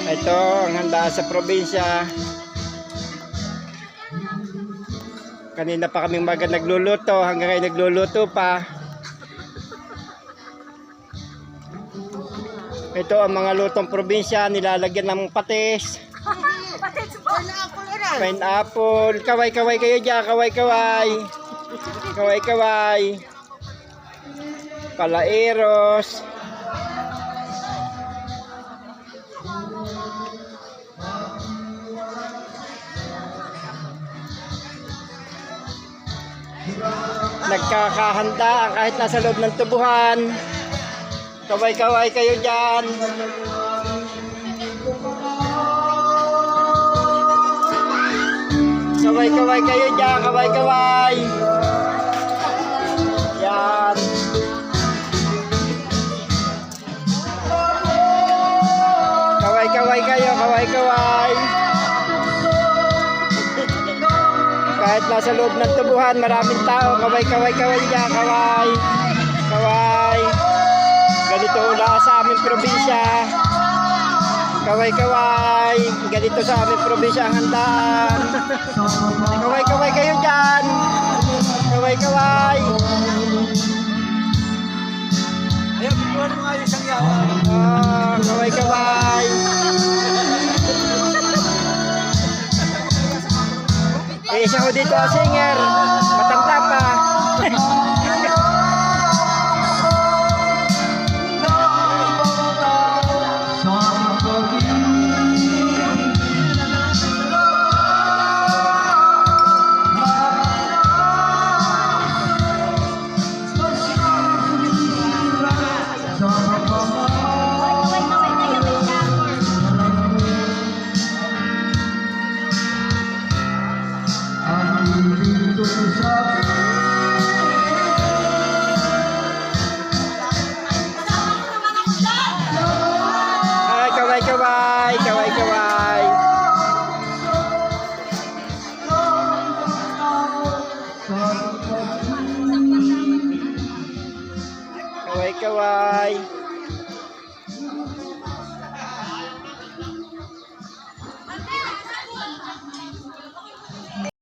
Ito ang handa sa probinsya. Kanina pa kaming maga nagluluto, hanggang ngayon nagluluto pa. Ito ang mga lutong probinsya, nilalagyan ng patis. Pineapple. Kaway-kaway kayo dyan, kaway-kaway. Kaway-kaway. Palairos. Nagkakahanda kahit nasa loob ng tubuhan. Kaway-kaway kayo dyan. Kaway-kaway kayo dyan, kaway-kaway. Yan. Kaway-kaway kayo, kaway-kaway. Kahit nasa loob ng tubuhan, maraming tao. Kaway-kaway-kaway dyan, kaway. Kaway. Ganito ula sa aming probinsya. Kaway-kaway. Ganito sa aming probinsya ang handaan. Kaway-kaway kayo dyan. Kaway-kaway. Ayaw, bigyan mo nga yung isang yawa. Kaway-kaway. Isa ko dito ang singer. Matanda pa. Kaway-kaway, kaway-kaway. Kaway-kaway.